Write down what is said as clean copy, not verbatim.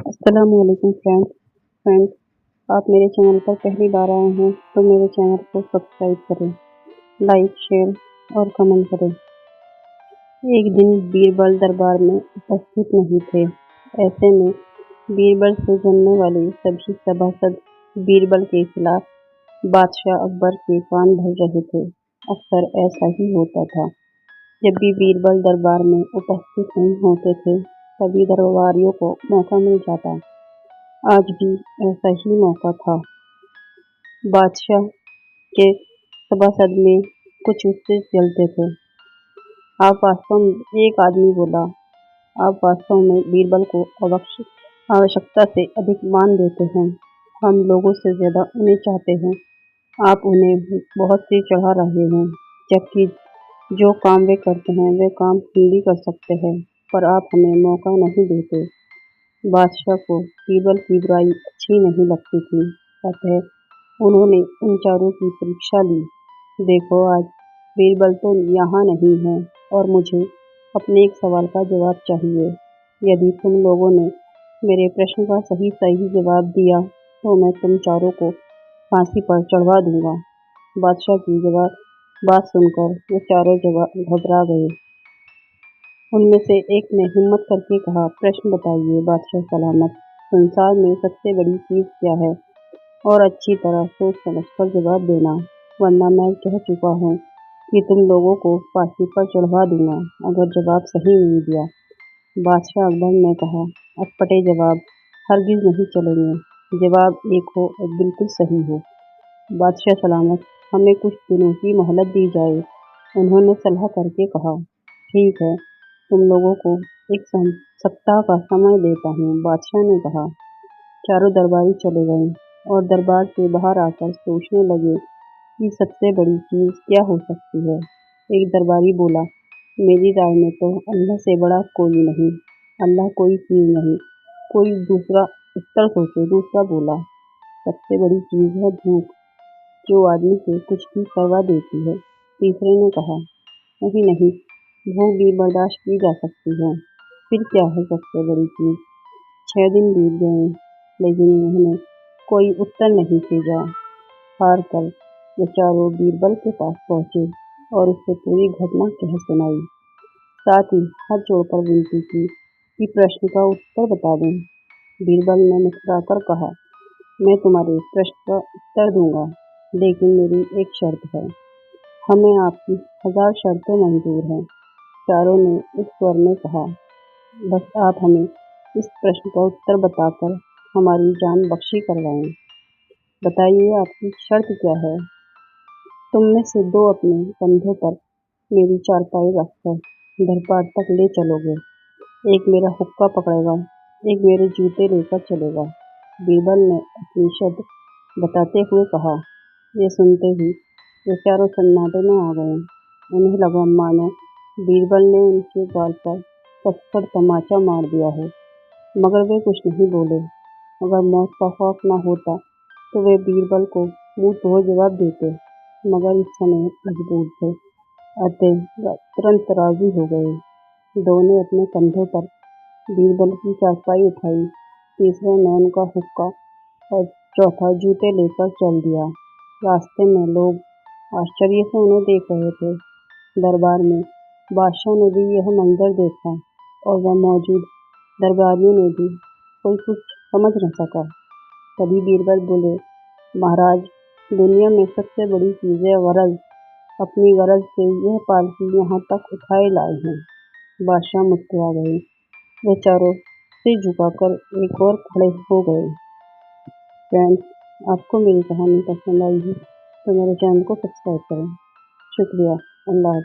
अस्सलामुअलैकुम फ्रेंड्स, आप मेरे चैनल पर पहली बार आए हैं तो मेरे चैनल को सब्सक्राइब करें, लाइक, शेयर और कमेंट करें। एक दिन बीरबल दरबार में उपस्थित नहीं थे। ऐसे में बीरबल से जलने वाले सभी सभासद बीरबल के खिलाफ बादशाह अकबर के कान भर रहे थे। अक्सर ऐसा ही होता था। जब भी बीरबल दरबार में उपस्थित नहीं होते थे, तभी दरबारियों को मौका मिल जाता। आज भी ऐसा ही मौका था। बादशाह के सभासद में कुछ उससे जलते थे। एक आदमी बोला, आप वास्तव में बीरबल को आवश्यकता से अधिक मान देते हैं। हम लोगों से ज्यादा उन्हें चाहते हैं। आप उन्हें बहुत सी चढ़ा रहे हैं, जबकि जो काम वे करते हैं वे काम हम भी कर सकते हैं, पर आप हमें मौका नहीं देते। बादशाह को बीरबल की बुराई अच्छी नहीं लगती थी, अतः उन्होंने उन चारों की परीक्षा ली। देखो, आज बीरबल तो यहाँ नहीं है और मुझे अपने एक सवाल का जवाब चाहिए। यदि तुम लोगों ने मेरे प्रश्न का सही सही जवाब दिया तो मैं तुम चारों को फांसी पर चढ़वा दूंगा। बादशाह की बात सुनकर वे चारों घबरा गए। उनमें से एक ने हिम्मत करके कहा, प्रश्न बताइए बादशाह सलामत। संसार में सबसे बड़ी चीज क्या है? और अच्छी तरह सोच समझकर जवाब देना, वरना मैं कह चुका हूँ कि तुम लोगों को फांसी पर चढ़वा दूंगा अगर जवाब सही नहीं दिया। बादशाह अकबर ने कहा, अटपटे जवाब हरगिज नहीं चलेंगे। जवाब एक हो और बिल्कुल सही हो। बादशाह सलामत, हमें कुछ दिनों की मोहलत दी जाए। उन्होंने सलाह करके कहा, ठीक है, तुम लोगों को एक सप्ताह का समय देता हूँ। बादशाह ने कहा। चारों दरबारी चले गए और दरबार से बाहर आकर सोचने लगे कि सबसे बड़ी चीज क्या हो सकती है। एक दरबारी बोला, मेरी राय में तो अल्लाह से बड़ा कोई नहीं। अल्लाह कोई चीज नहीं। कोई दूसरा उत्तर सोचे। दूसरा बोला, सबसे बड़ी चीज है भूख, जो आदमी से कुछ भी करवा देती है। तीसरे ने कहा, नहीं, भूख भी बर्दाश्त की जा सकती है। फिर क्या है सबसे बड़ी चीज? 6 दिन बीत गए, लेकिन उन्होंने कोई उत्तर नहीं भेजा। हार कर वे चारों बीरबल के पास पहुंचे और उससे पूरी घटना कह सुनाई। साथ ही हाथ जोड़कर विनती की कि प्रश्न का उत्तर बता दें। बीरबल ने मुस्कुराकर कहा, मैं तुम्हारे प्रश्न का उत्तर दूंगा, लेकिन मेरी एक शर्त है। हमें आपकी 1000 शर्तें मंजूर हैं। चारों ने एक स्वर में कहा, बस आप हमें इस प्रश्न का उत्तर बताकर हमारी जान बख्शी करवाएं। बताइए, आपकी शर्त क्या है? तुम में से 2 अपने कंधों पर मेरी चारपाई रखकर दरबार तक ले चलोगे। एक मेरा हुक्का पकड़ेगा, एक मेरे जूते लेकर चलेगा। बीरबल ने अपनी शर्त बताते हुए कहा। ये सुनते ही वे चारों सन्नाटे में आ गए। उन्हें लगा मानो बीरबल ने उनके गाल पर कसकर तमाचा मार दिया हो, मगर वे कुछ नहीं बोले। अगर मौत का खौफ न होता तो वे बीरबल को मुंह तोड़ जवाब देते, मगर इस समय मजबूर थे, अतः तुरंत राजी हो गए। 2 ने अपने कंधों पर बीरबल की चारपाई उठाई, तीसरे ने उनका हुक्का और चौथा जूते लेकर चल दिया। रास्ते में लोग आश्चर्य से उन्हें देख रहे थे। दरबार में बादशाह ने भी यह मंजर देखा और वह मौजूद दरबारियों ने भी कोई कुछ समझ न सका। तभी बीरबल बोले, महाराज, दुनिया में सबसे बड़ी चीज है गरज। अपनी गरज से यह पालकी यहाँ तक उठाए लाए हैं। बादशाह मुस्कुरा गए। वे चारों सिर झुकाकर एक और खड़े हो गए। फ्रेंड्स, आपको मेरी कहानी पसंद आई है तो मेरे चैनल को सब्सक्राइब करें। शुक्रिया। अल्लाह।